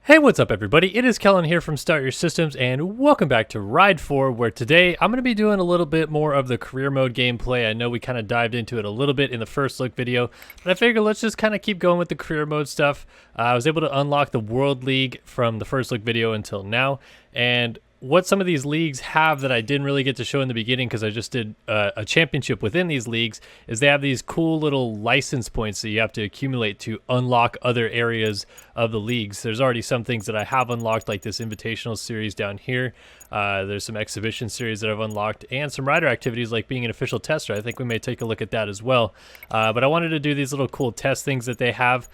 Hey, what's up everybody? It is Kellen here from Start Your Systems and welcome back to Ride 4, where today I'm going to be doing a little bit more of the career mode gameplay. I know we kind of dived into it a little bit in the first look video, but I figured let's just kind of keep going with the career mode stuff. I was able to unlock the World League from the first look video until now, and what some of these leagues have that I didn't really get to show in the beginning because I just did a championship within these leagues is they have these cool little license points that you have to accumulate to unlock other areas of the leagues. There's already some things that I have unlocked, like this invitational series down here. There's some exhibition series that I've unlocked and some rider activities like being an official tester. I think we may take a look at that as well. But I wanted to do these little cool test things that they have.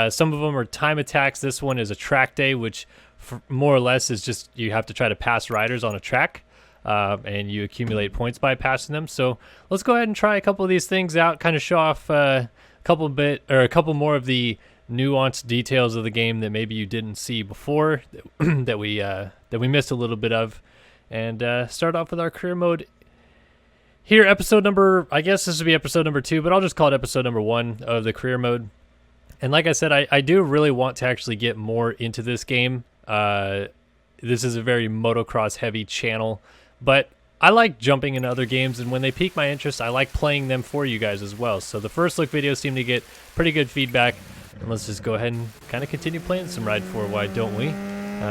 Some of them are time attacks. This one is a track day, which more or less is just you have to try to pass riders on a track, and you accumulate points by passing them. So let's go ahead and try a couple of these things out, kind of show off a couple more of the nuanced details of the game that maybe you didn't see before that we missed a little bit of, and start off with our career mode here. Episode number, I guess this would be episode number 2, but I'll just call it episode number 1 of the career mode. And like I said, I do really want to actually get more into this game. This is a very motocross heavy channel, but I like jumping into other games, and when they pique my interest, I like playing them for you guys as well. So the first look videos seem to get pretty good feedback, and let's just go ahead and kind of continue playing some Ride 4, why don't we?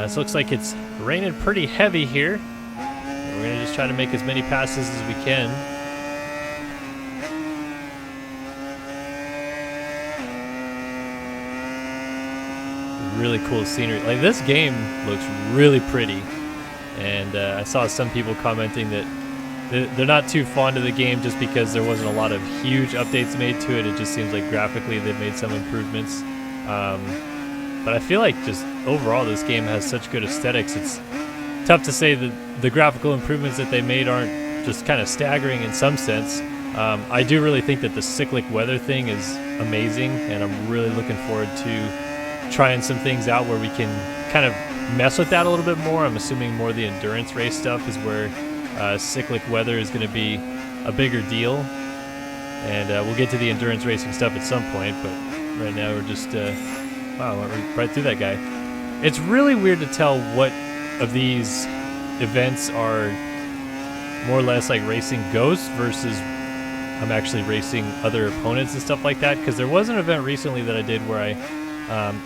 So it looks like it's raining pretty heavy here. We're gonna just try to make as many passes as we can. Really cool scenery. Like, this game looks really pretty, and I saw some people commenting that they're not too fond of the game just because there wasn't a lot of huge updates made to it. It just seems like graphically they've made some improvements, but I feel like just overall this game has such good aesthetics. It's tough to say that the graphical improvements that they made aren't just kind of staggering in some sense. I do really think that the cyclic weather thing is amazing, and I'm really looking forward to trying some things out where we can kind of mess with that a little bit more. I'm assuming more the endurance race stuff is where cyclic weather is going to be a bigger deal, and we'll get to the endurance racing stuff at some point, but right now we're just wow, went right through that guy. It's really weird to tell what of these events are more or less like racing ghosts versus I'm actually racing other opponents and stuff like that, because there was an event recently that I did where I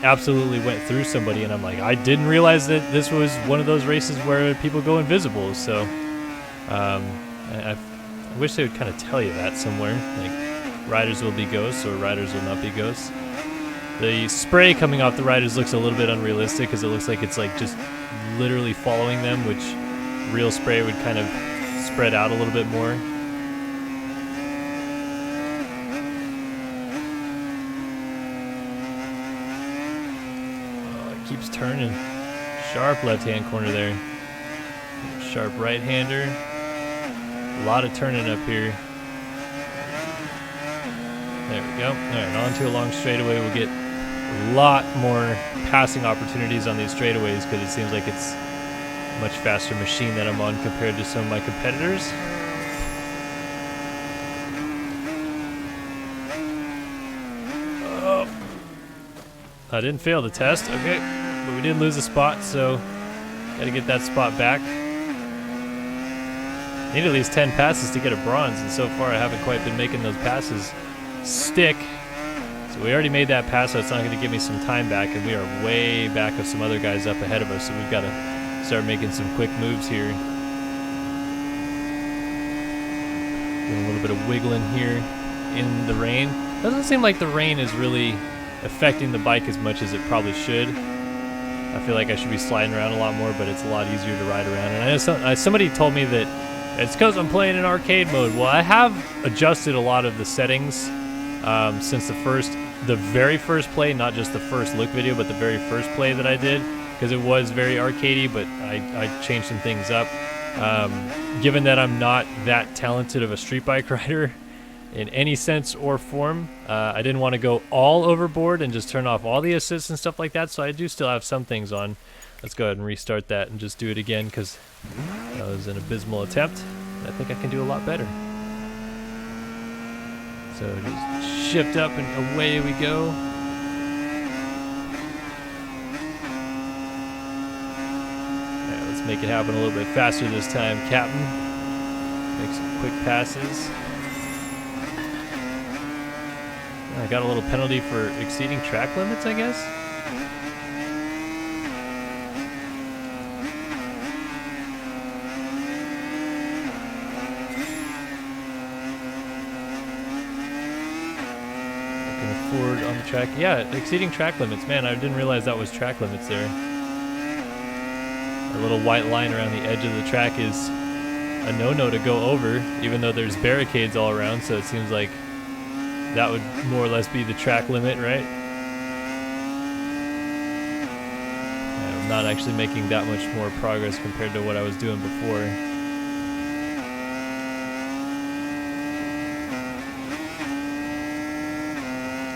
absolutely went through somebody, and I'm like, I didn't realize that this was one of those races where people go invisible. So I wish they would kind of tell you that somewhere, like riders will be ghosts or riders will not be ghosts. The spray coming off the riders looks a little bit unrealistic because it looks like it's like just literally following them, which real spray would kind of spread out a little bit more. Keeps turning. Sharp left-hand corner there. Sharp right-hander. A lot of turning up here. There we go. All right, onto a long straightaway. We'll get a lot more passing opportunities on these straightaways because it seems like it's a much faster machine that I'm on compared to some of my competitors. I didn't fail the test, okay, but we did lose a spot, so gotta get that spot back. Need at least 10 passes to get a bronze, and so far I haven't quite been making those passes stick. So we already made that pass, so it's not gonna give me some time back, and we are way back of some other guys up ahead of us, so we've gotta start making some quick moves here. Doing a little bit of wiggling here in the rain. Doesn't seem like the rain is really affecting the bike as much as it probably should. I feel like I should be sliding around a lot more, but it's a lot easier to ride around. And I know somebody told me that it's because I'm playing in arcade mode. Well, I have adjusted a lot of the settings since the very first play, not just the first look video, but the very first play that I did, because it was very arcadey, but I changed some things up. Given that I'm not that talented of a street bike rider in any sense or form, I didn't want to go all overboard and just turn off all the assists and stuff like that, so I do still have some things on. Let's go ahead and restart that and just do it again, because that was an abysmal attempt. I think I can do a lot better. So just shift up and away we go. make it happen a little bit faster this time, Captain. Make some quick passes. I got a little penalty for exceeding track limits, I guess. Looking forward on the track. Yeah, exceeding track limits. Man, I didn't realize that was track limits there. A little white line around the edge of the track is a no-no to go over, even though there's barricades all around, so it seems like that would more or less be the track limit, right? I'm not actually making that much more progress compared to what I was doing before.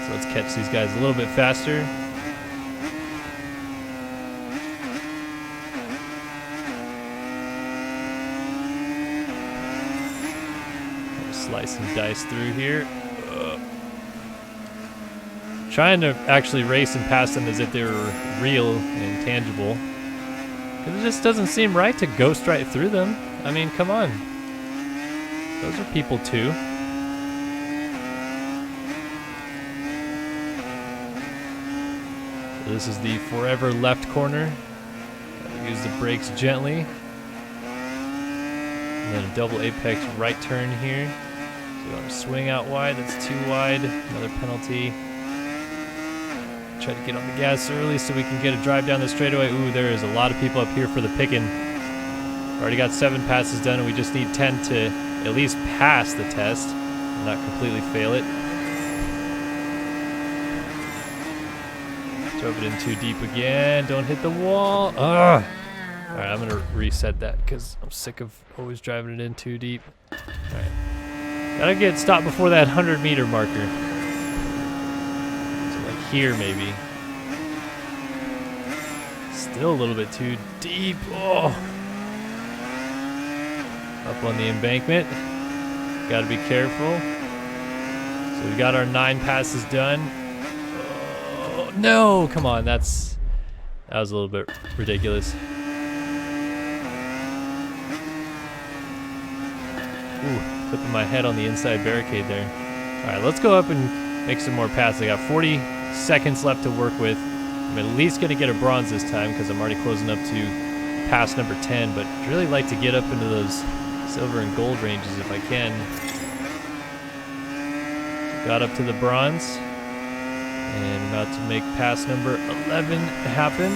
So let's catch these guys a little bit faster. Slice and dice through here. Trying to actually race and pass them as if they were real and tangible. Because it just doesn't seem right to ghost right through them. I mean, come on. Those are people too. So this is the forever left corner. Use the brakes gently. And then a double apex right turn here. So you want to swing out wide. That's too wide. Another penalty. Try to get on the gas early so we can get a drive down the straightaway. Ooh, there is a lot of people up here for the picking. Already got 7 passes done, and we just need 10 to at least pass the test and not completely fail it. Drove it in too deep again. Don't hit the wall. Ugh. All right, I'm going to reset that because I'm sick of always driving it in too deep. All right. Gotta get stopped before that 100-meter marker. Here maybe. Still a little bit too deep. Oh. Up on the embankment. Got to be careful. So we got our 9 passes done. Oh, no, come on. That was a little bit ridiculous. Ooh, flipping my head on the inside barricade there. All right, let's go up and make some more passes. I got 40 seconds left to work with. I'm at least going to get a bronze this time because I'm already closing up to pass number 10, but I'd really like to get up into those silver and gold ranges if I can. Got up to the bronze and about to make pass number 11 happen.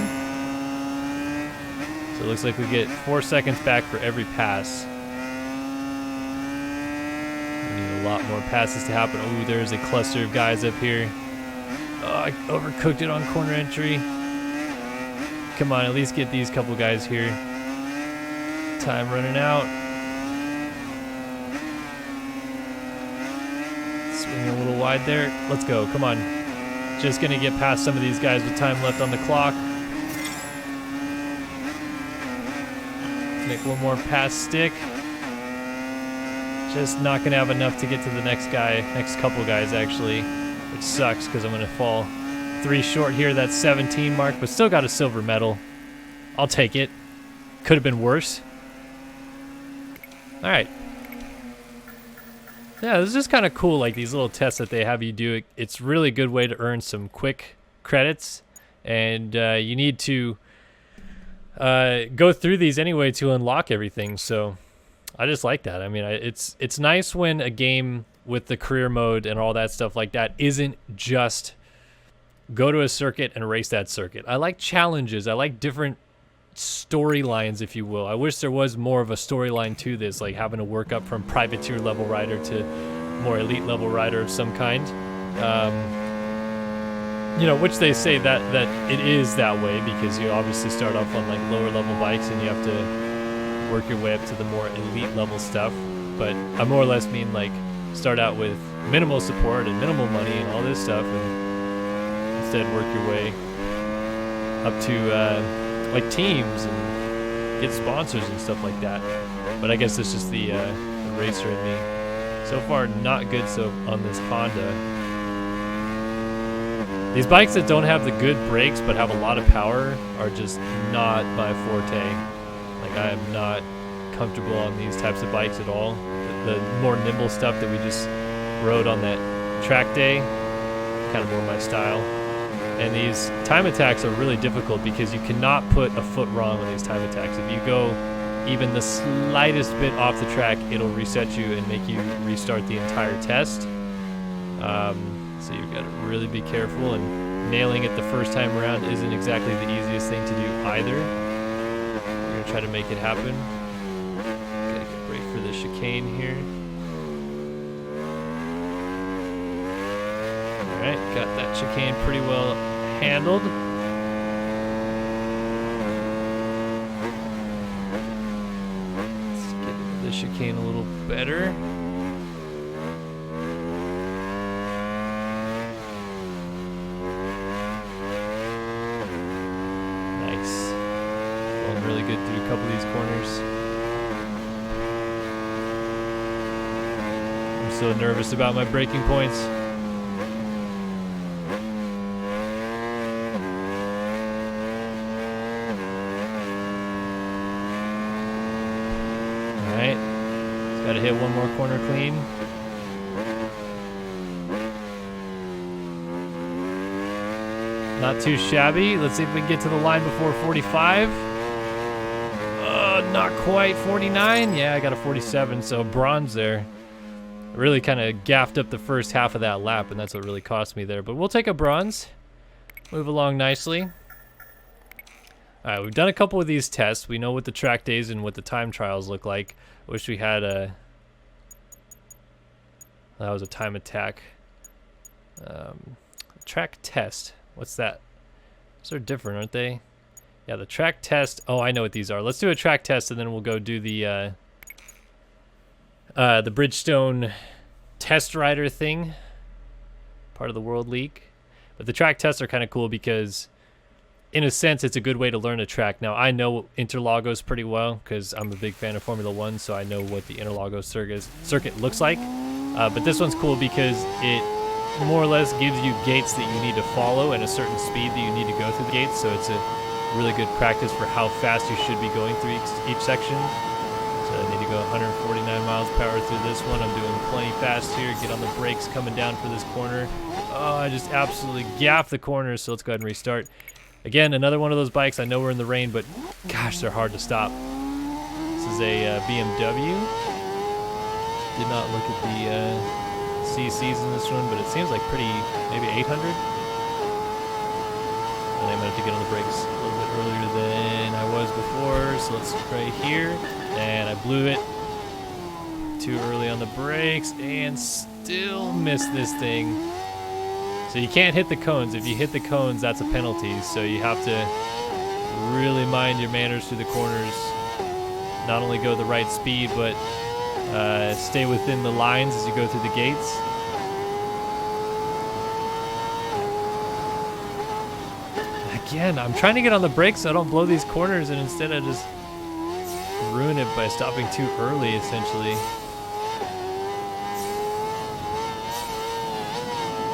So it looks like we get 4 seconds back for every pass. We need a lot more passes to happen. Ooh, there's a cluster of guys up here. Oh, I overcooked it on corner entry. Come on, at least get these couple guys here. Time running out. Swinging a little wide there. Let's go, come on. Just gonna get past some of these guys with time left on the clock. Make one more pass stick. Just not gonna have enough to get to the next guy, next couple guys actually. Which sucks because I'm going to fall 3 short here. That's 17 mark, but still got a silver medal. I'll take it. Could have been worse. All right. Yeah, this is just kind of cool, like these little tests that they have you do. It's really a good way to earn some quick credits, and you need to go through these anyway to unlock everything. So I just like that. I mean, it's nice when a game with the career mode and all that stuff like that isn't just go to a circuit and race that circuit. I like challenges. I like different storylines, if you will. I wish there was more of a storyline to this, like having to work up from privateer level rider to more elite level rider of some kind. You know, which they say that it is that way because you obviously start off on like lower level bikes and you have to work your way up to the more elite level stuff. But I more or less mean like start out with minimal support and minimal money and all this stuff, and instead work your way up to like teams and get sponsors and stuff like that. But I guess it's just the racer in me. So far, not good so on this Honda. These bikes that don't have the good brakes but have a lot of power are just not my forte. Like, I am not comfortable on these types of bikes at all. The more nimble stuff that we just rode on that track day, kind of more my style. And these time attacks are really difficult because you cannot put a foot wrong on these time attacks. If you go even the slightest bit off the track, it'll reset you and make you restart the entire test. So you've got to really be careful, and nailing it the first time around isn't exactly the easiest thing to do either. We're going to try to make it happen. Gotta get ready for the chicane here. Alright, got that chicane pretty well handled. Let's get into the chicane a little better. Nice. Going really good through a couple of these corners. I'm so nervous about my braking points. Gotta hit one more corner clean. Not too shabby. Let's see if we can get to the line before 45. Not quite. 49. Yeah, I got a 47, so bronze there. I really kind of gaffed up the first half of that lap, and that's what really cost me there. But we'll take a bronze. Move along nicely. Alright, we've done a couple of these tests. We know what the track days and what the time trials look like. I wish we had a... That was a time attack. Track test. What's that? Those are different, aren't they? Yeah, the track test. Oh, I know what these are. Let's do a track test, and then we'll go do the Bridgestone Test Rider thing. Part of the World League. But the track tests are kind of cool because... in a sense, it's a good way to learn a track. Now, I know Interlagos pretty well because I'm a big fan of Formula 1, so I know what the Interlagos circuit looks like. But this one's cool because it more or less gives you gates that you need to follow and a certain speed that you need to go through the gates, so it's a really good practice for how fast you should be going through each section. So I need to go 149 miles per hour through this one. I'm doing plenty fast here. Get on the brakes coming down for this corner. Oh, I just absolutely gaffed the corner, so let's go ahead and restart. Again, another one of those bikes. I know we're in the rain, but gosh, they're hard to stop. This is a BMW. Did not look at the CCs in this one, but it seems like maybe 800. And I'm going to have to get on the brakes a little bit earlier than I was before, so let's try here. And I blew it too early on the brakes and still missed this thing. So you can't hit the cones. If you hit the cones, that's a penalty. So you have to really mind your manners through the corners. Not only go the right speed, but stay within the lines as you go through the gates. Again, I'm trying to get on the brakes so I don't blow these corners, and instead I just ruin it by stopping too early, essentially.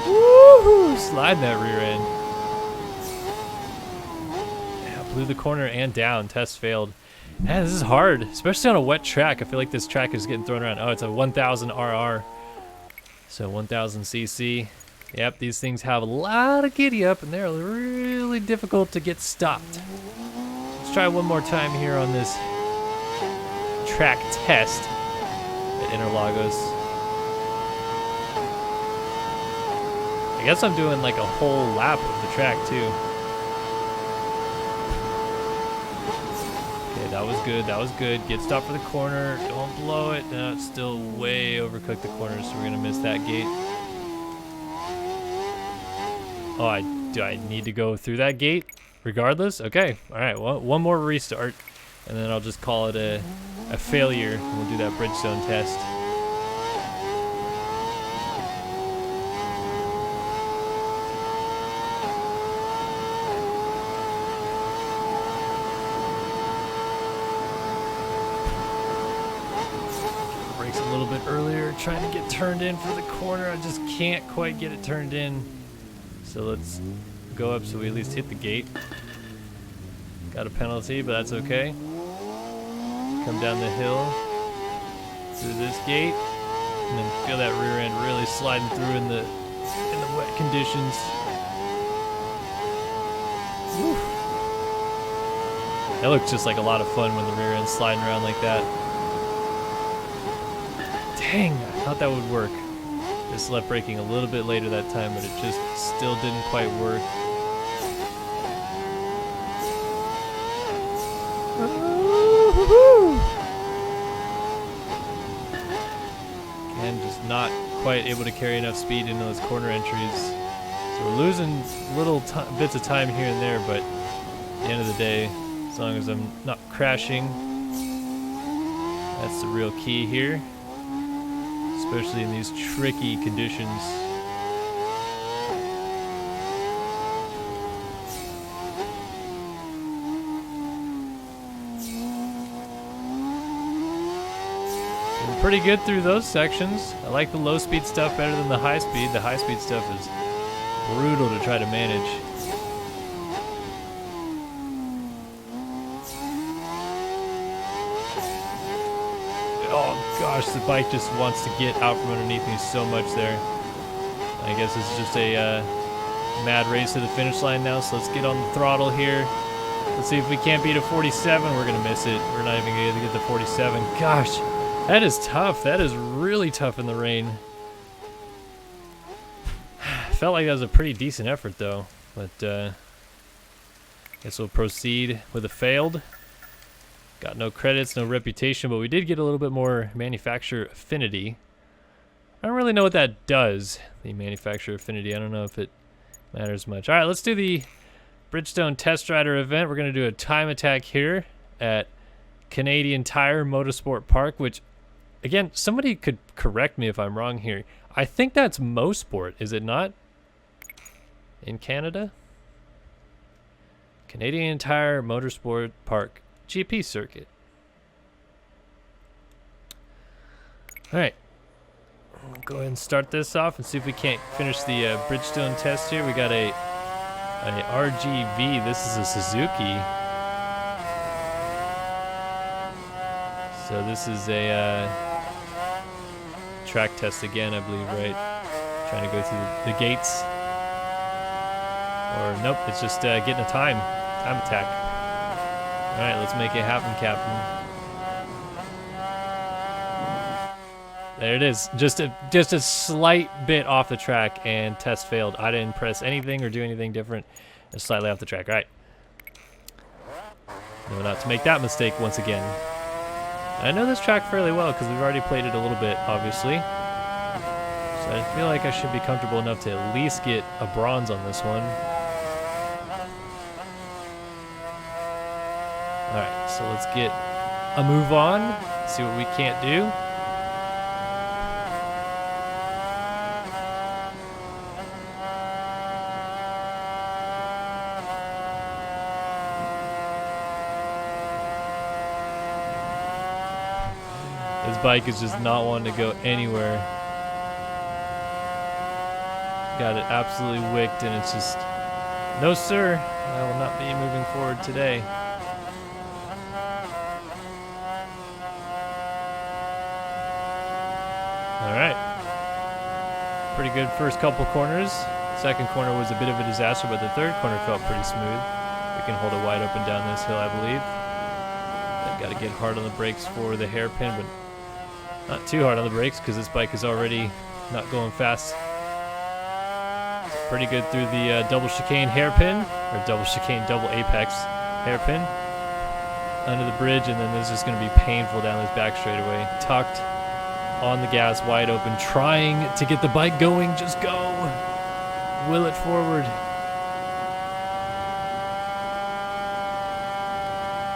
Woohoo! Sliding that rear end. Yeah, blew the corner and down. Test failed. Man, this is hard, especially on a wet track. I feel like this track is getting thrown around. Oh, it's a 1000 RR. So 1000 cc. Yep, these things have a lot of giddy up, and they're really difficult to get stopped. Let's try one more time here on this track test at Interlagos. I guess I'm doing like a whole lap of the track too. Okay, that was good, that was good. Get stopped for the corner, don't blow it. No, it's still way overcooked the corner, so we're gonna miss that gate. Oh, do I need to go through that gate regardless? Okay, all right, well, one more restart, and then I'll just call it a failure. We'll do that Bridgestone test. Brakes a little bit earlier, trying to get turned in for the corner. I just can't quite get it turned in. So let's go up so we at least hit the gate. Got a penalty, but that's okay. come down the hill through this gate, and then feel that rear end really sliding through in the wet conditions. Woo. That looks just like a lot of fun when the rear end's sliding around like that. Dang, I thought that would work. Just left braking a little bit later that time, but it just still didn't quite work. And just not quite able to carry enough speed into those corner entries. So we're losing little bits of time here and there, but at the end of the day, as long as I'm not crashing, that's the real key here, especially in these tricky conditions. Doing pretty good through those sections. I like the low speed stuff better than the high speed. The high speed stuff is brutal to try to manage. Oh gosh, the bike just wants to get out from underneath me so much there. I guess it's just a mad race to the finish line now, so let's get on the throttle here. Let's see if we can't beat a 47. We're going to miss it. We're not even going to get the 47. Gosh, that is tough. That is really tough in the rain. Felt like that was a pretty decent effort though, but guess we'll proceed with a failed. Got no credits, no reputation, but we did get a little bit more manufacturer affinity. I don't really know what that does, the manufacturer affinity. I don't know if it matters much. All right, let's do the Bridgestone Test Rider event. We're going to do a time attack here at Canadian Tire Motorsport Park, which, again, somebody could correct me if I'm wrong here. I think that's Mosport, is it not? In Canada? Canadian Tire Motorsport Park. GP circuit. Alright. We'll go ahead and start this off and see if we can't finish the Bridgestone test here. We got a RGV. This is a Suzuki. So this is a track test again, I believe, right? Trying to go through the gates. Or nope, it's just getting a time attack. All right, let's make it happen, Captain. There it is. Just a slight bit off the track, and test failed. I didn't press anything or do anything different. Just slightly off the track. All right. No, not to make that mistake once again. I know this track fairly well because we've already played it a little bit, obviously. So I feel like I should be comfortable enough to at least get a bronze on this one. Alright, so let's get a move on, see what we can't do. This bike is just not wanting to go anywhere. Got it absolutely wicked, and it's just, no sir, I will not be moving forward today. Alright. Pretty good first couple corners. Second corner was a bit of a disaster, but the third corner felt pretty smooth. We can hold it wide open down this hill, I believe. I've got to get hard on the brakes for the hairpin, but not too hard on the brakes because this bike is already not going fast. It's pretty good through the double chicane hairpin, or double chicane, double apex hairpin. Under the bridge, and then this is going to be painful down this back straightaway. Tucked on the gas, wide open, trying to get the bike going. Just go. Will it forward.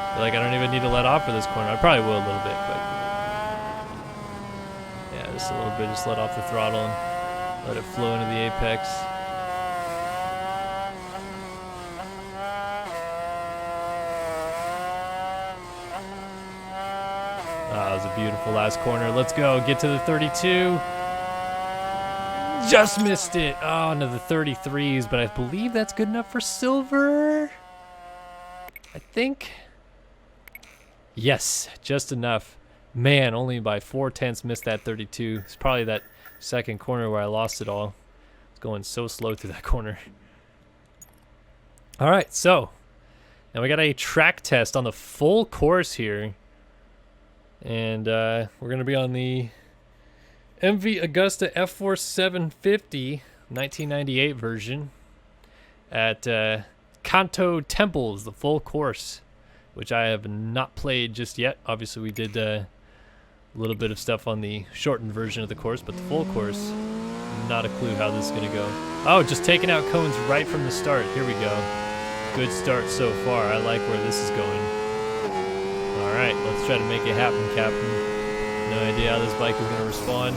I feel like I don't even need to let off for this corner. I probably will a little bit, but yeah, just a little bit. Just let off the throttle and let it flow into the apex. That was a beautiful last corner. Let's go. Get to the 32. Just missed it. Oh, no, the 33s, but I believe that's good enough for silver. I think. Yes, just enough. Man, only by 4/10 missed that 32. It's probably that second corner where I lost it all. It's going so slow through that corner. All right, so now we got a track test on the full course here. And we're going to be on the MV Agusta F4 750 1998 version at Kanto Temples, the full course, which I have not played just yet. Obviously, we did a little bit of stuff on the shortened version of the course, but the full course, not a clue how this is going to go. Oh, just taking out cones right from the start. Here we go. Good start so far. I like where this is going. All right, let's try to make it happen, Captain. No idea how this bike is going to respond.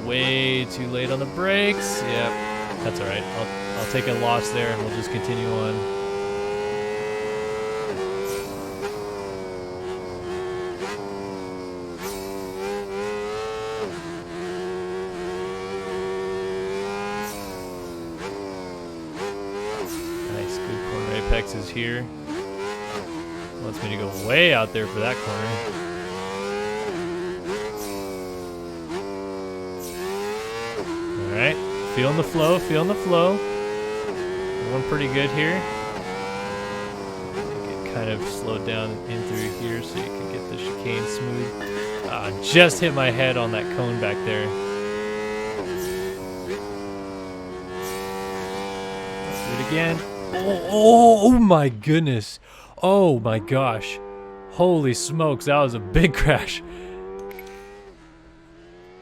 Way too late on the brakes. Yep, that's all right. I'll take a loss there, and we'll just continue on. Nice, good corner apex is here. Wants me to go way out there for that corner. All right, feeling the flow, feeling the flow. Going pretty good here. Get kind of slowed down in through here so you can get the chicane smooth. Just hit my head on that cone back there. Let's do it again. Oh my goodness. Oh my gosh. Holy smokes, that was a big crash.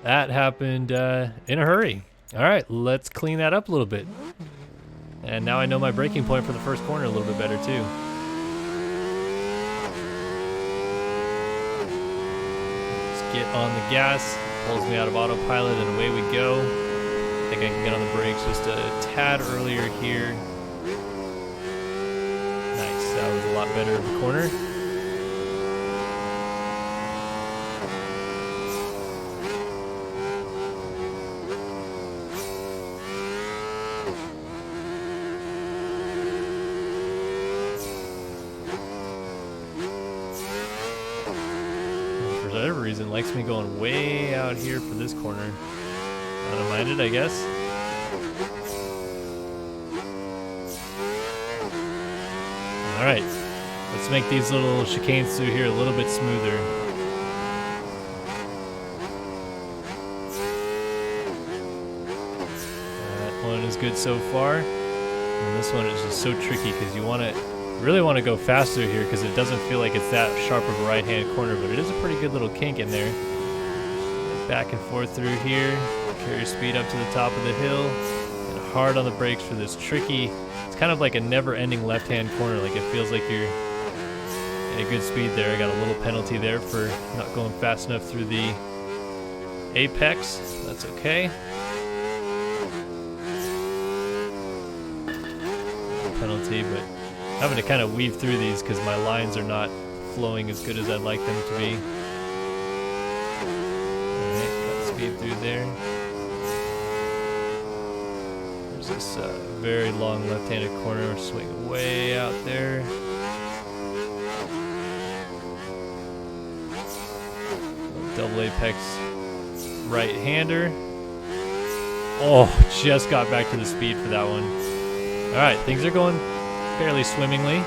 That happened in a hurry. All right, let's clean that up a little bit. And now I know my braking point for the first corner a little bit better too. Just get on the gas, pulls me out of autopilot, and away we go. I think I can get on the brakes just a tad earlier here. Nice, that was a lot better of a corner. For whatever reason, likes me going way out here for this corner. I don't mind it, I guess. All right, let's make these little chicanes through here a little bit smoother. That one is good so far. And this one is just so tricky because you really want to go faster here because it doesn't feel like it's that sharp of a right-hand corner, but it is a pretty good little kink in there. Back and forth through here, carry speed up to the top of the hill, and hard on the brakes for this tricky, it's kind of like a never-ending left-hand corner, like it feels like you're at a good speed there. I got a little penalty there for not going fast enough through the apex. That's okay. Penalty, but having to kind of weave through these because my lines are not flowing as good as I'd like them to be. Alright, got speed through there. There's this very long left-handed corner, swing way out there. Double apex right-hander. Oh, just got back to the speed for that one. Alright, things are going fairly swimmingly.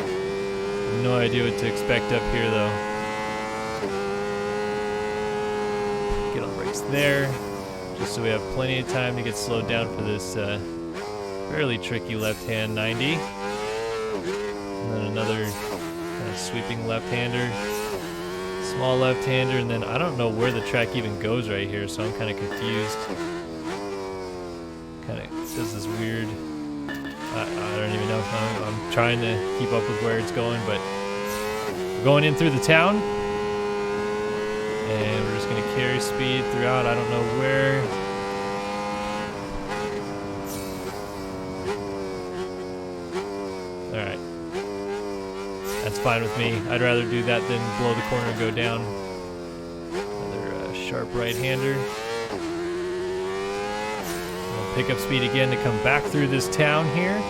No idea what to expect up here though. Get on the brakes there, just so we have plenty of time to get slowed down for this fairly tricky left-hand 90. And then another kind of sweeping left-hander, small left-hander, and then I don't know where the track even goes right here, so I'm kind of confused. Kind of does this weird, I don't even know. I'm trying to keep up with where it's going, but we're going in through the town, and we're just going to carry speed throughout. I don't know where. All right, that's fine with me. I'd rather do that than blow the corner and go down. Another sharp right-hander. Pick up speed again to come back through this town here.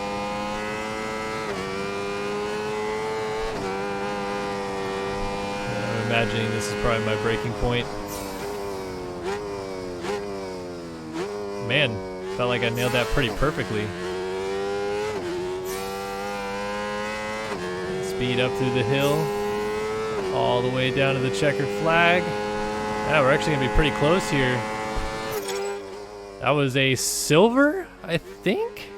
imagining this is probably my breaking point. Man, felt like I nailed that pretty perfectly. Speed up through the hill, all the way down to the checkered flag. Yeah, we're actually gonna be pretty close here. That was a silver, I think?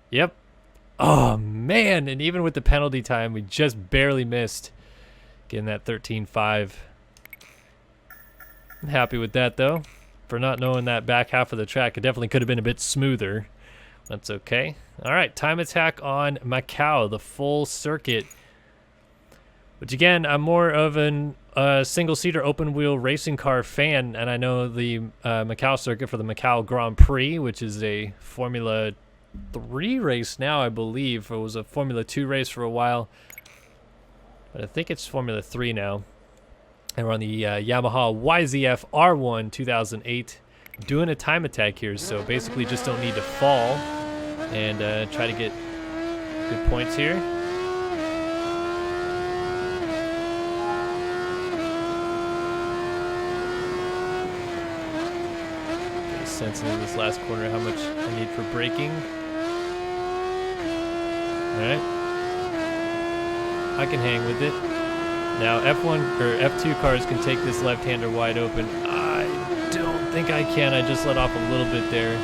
Yep. Oh man, and even with the penalty time, we just barely missed getting that 13.5. I'm happy with that though. For not knowing that back half of the track, it definitely could have been a bit smoother. That's okay. All right, time attack on Macau, the full circuit. Which again, I'm more of an single-seater open-wheel racing car fan, and I know the Macau circuit for the Macau Grand Prix, which is a Formula 3 race now, I believe. It was a Formula 2 race for a while, but I think it's Formula 3 now. And we're on the Yamaha YZF R1 2008, doing a time attack here, so basically just don't need to fall and try to get good points here. Get a sense into this last corner how much I need for braking. Alright, I can hang with it. Now F1 or F2 cars can take this left-hander wide open. I don't think I can. I just let off a little bit there.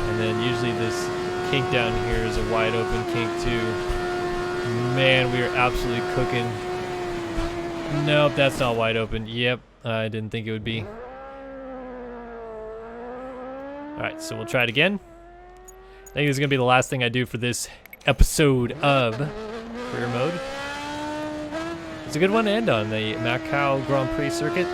And then usually this kink down here is a wide open kink too. Man, we are absolutely cooking. Nope, that's not wide open. Yep, I didn't think it would be. Alright, so we'll try it again. I think this is going to be the last thing I do for this episode of Career Mode. It's a good one to end on, the Macau Grand Prix circuit.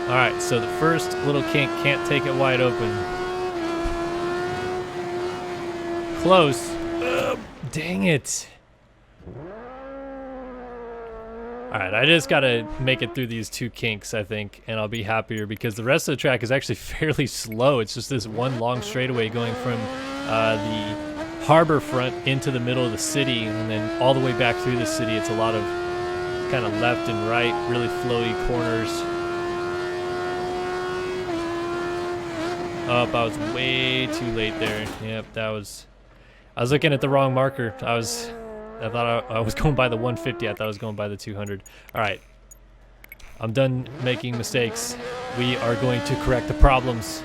Alright, so the first little kink, can't take it wide open. Close. Dang it. Alright, I just gotta make it through these two kinks, I think, and I'll be happier because the rest of the track is actually fairly slow. It's just this one long straightaway going from the harbor front into the middle of the city and then all the way back through the city. It's a lot of kind of left and right, really flowy corners. Oh, I was way too late there. Yep, I was looking at the wrong marker. I thought I was going by the 150. I thought I was going by the 200. All right. I'm done making mistakes. We are going to correct the problems.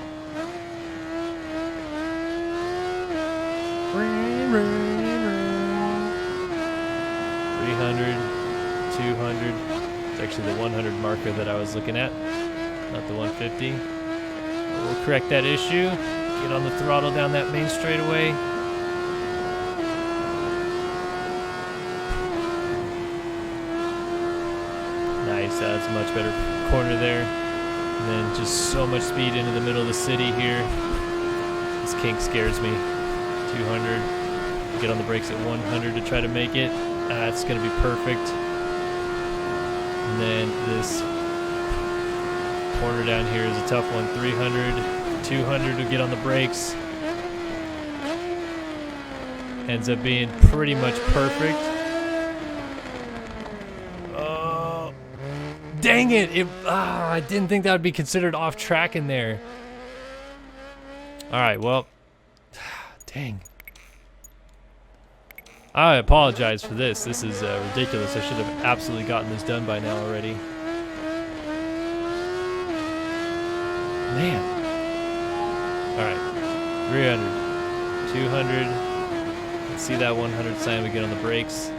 300, 200. It's actually the 100 marker that I was looking at, not the 150. We'll correct that issue. Get on the throttle down that main straightaway. Nice, that's a much better corner there. And then just so much speed into the middle of the city here. This kink scares me. 200. Get on the brakes at 100 to try to make it. That's going to be perfect. And then this corner down here is a tough one. 300, 200 to get on the brakes. Ends up being pretty much perfect. Oh, dang it. I didn't think that would be considered off track in there. All right, well, dang. I apologize for this. This is ridiculous. I should have absolutely gotten this done by now already. Man. All right. 300. 200. Let's see that 100 sign. We get on the brakes.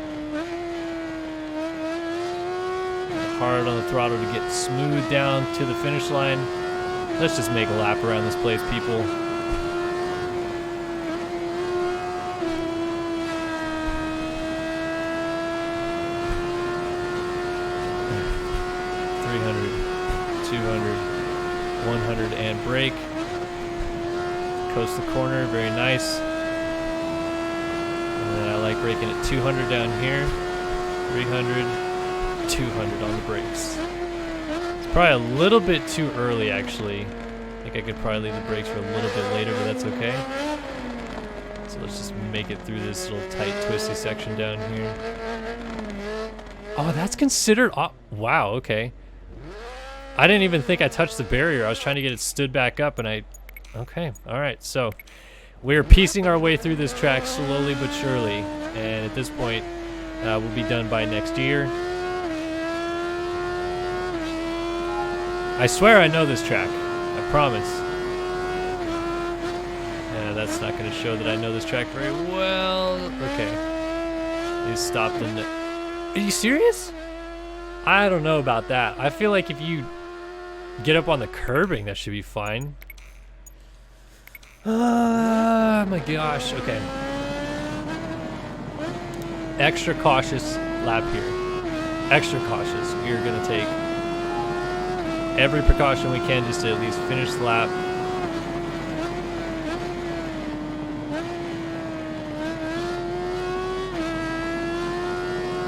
Hard on the throttle to get smooth down to the finish line. Let's just make a lap around this place, people. 100 and brake. Coast the corner, very nice. And then I like braking at 200 down here, 300, 200 on the brakes. It's probably a little bit too early, actually. I think I could probably leave the brakes for a little bit later, but that's okay. So let's just make it through this little tight, twisty section down here. Oh, that's considered... Oh, wow, okay. I didn't even think I touched the barrier. I was trying to get it stood back up, and I... Okay, all right. So we're piecing our way through this track slowly but surely. And at this point, we'll be done by next year. I swear I know this track. I promise. That's not going to show that I know this track very well. Okay. He stopped in the... Are you serious? I don't know about that. I feel like if you get up on the curbing, that should be fine. Oh my gosh. Okay. Extra cautious lap here. Extra cautious. We're going to take every precaution we can just to at least finish the lap.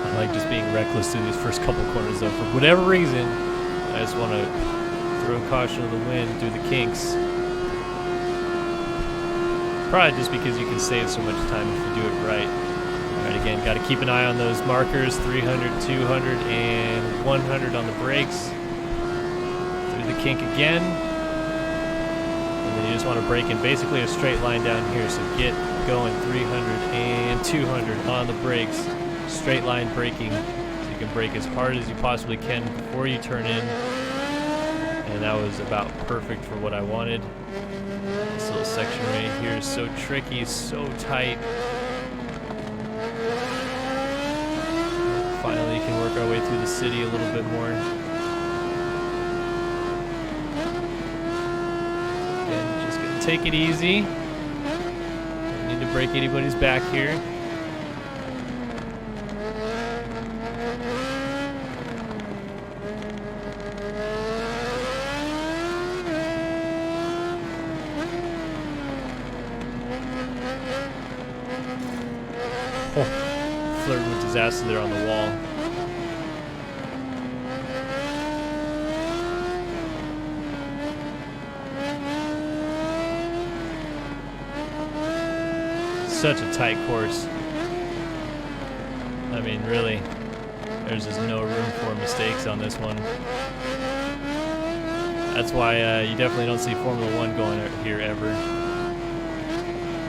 I like just being reckless through these first couple corners though. For whatever reason, I just want to throw caution to the wind through the kinks. Probably just because you can save so much time if you do it right. Alright, again, got to keep an eye on those markers. 300, 200, and 100 on the brakes. Through the kink again. And then you just want to brake in basically a straight line down here. So get going 300 and 200 on the brakes. Straight line braking, so you can brake as hard as you possibly can before you turn in. And that was about perfect for what I wanted. This little section right here is so tricky, so tight. Finally can work our way through the city a little bit more. Again, just gonna take it easy. Don't need to break anybody's back here. Flirting with disaster there on the wall. Such a tight course. I mean, really, there's just no room for mistakes on this one. That's why you definitely don't see Formula 1 going here ever.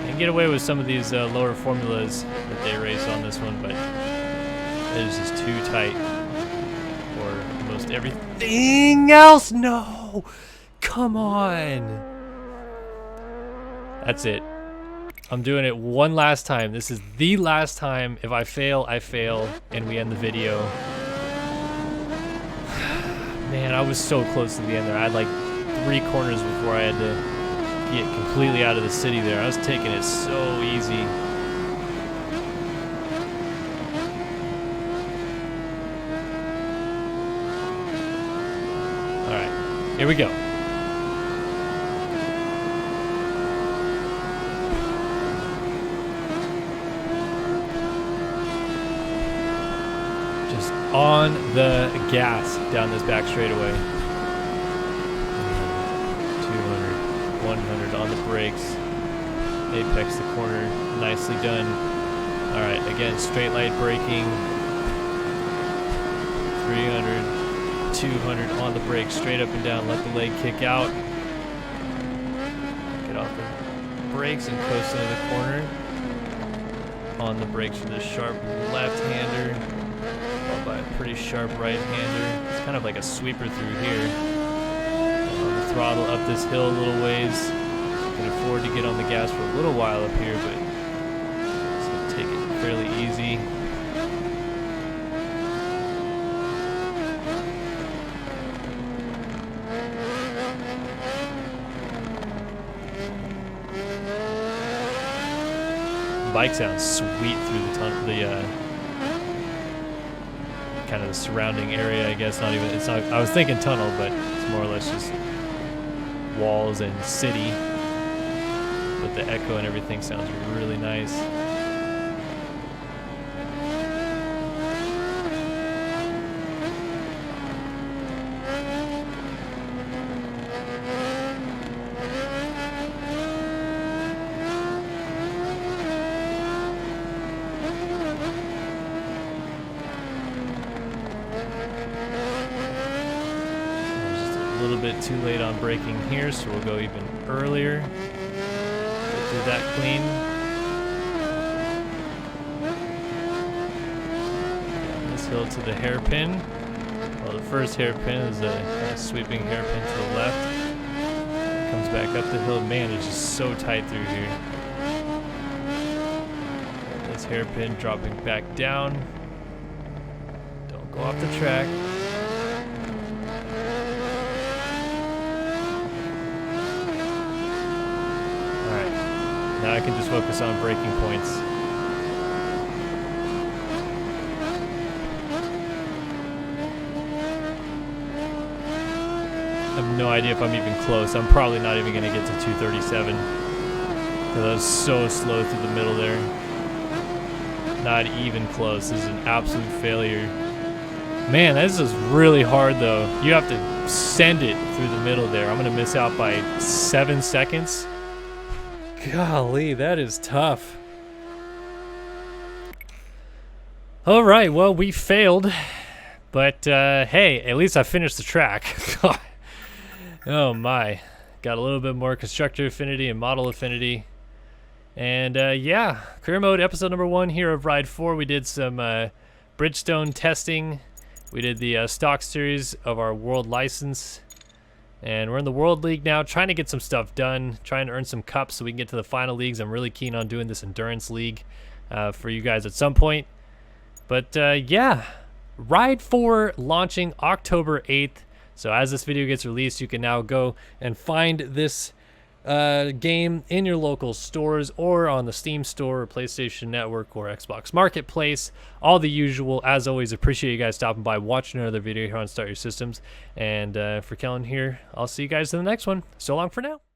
You can get away with some of these lower formulas that they race on this one, but it is just too tight for most everything else. No! Come on! That's it. I'm doing it one last time. This is the last time. If I fail, I fail, and we end the video. Man, I was so close to the end there. I had like 3 corners before I had to get completely out of the city there. I was taking it so easy. All right, here we go. Just on the gas down this back straightaway. 100 on the brakes. Apex the corner, nicely done. All right, again, straight line braking. 300, 200 on the brakes, straight up and down. Let the leg kick out. Get off the brakes and coast into the corner. On the brakes for this sharp left-hander, followed by a pretty sharp right-hander. It's kind of like a sweeper through here. Throttle up this hill a little ways. Can afford to get on the gas for a little while up here, but just gonna take it fairly easy. The bike sounds sweet through the tunnel, kind of the surrounding area, I guess. Not even, it's not, I was thinking tunnel, but it's more or less just walls and city, but the echo and everything sounds really nice. little bit too late on braking here, so we'll go even earlier. Get through that clean. Down this hill to the hairpin. Well, the first hairpin is a kind of sweeping hairpin to the left. Comes back up the hill. Man, it's just so tight through here. And this hairpin dropping back down. Don't go off the track. Alright, now I can just focus on braking points. I have no idea if I'm even close. I'm probably not even going to get to 237. Because I was so slow through the middle there. Not even close. This is an absolute failure. Man, this is really hard though. You have to send it through the middle there. I'm going to miss out by 7 seconds. Golly, that is tough. All right, well, we failed. But hey, at least I finished the track. Oh my, got a little bit more constructor affinity and model affinity. And yeah, career mode episode number 1 here of Ride 4. We did some Bridgestone testing. We did the stock series of our world license. And we're in the World League now, trying to get some stuff done, trying to earn some cups so we can get to the final leagues. I'm really keen on doing this endurance league for you guys at some point. But yeah, Ride 4 launching October 8th. So as this video gets released, you can now go and find this game in your local stores or on the Steam store or PlayStation Network or Xbox Marketplace. All the usual. As always, appreciate you guys stopping by, watching another video here on Start Your Systems. And for Kellen here, I'll see you guys in the next one. So long for now.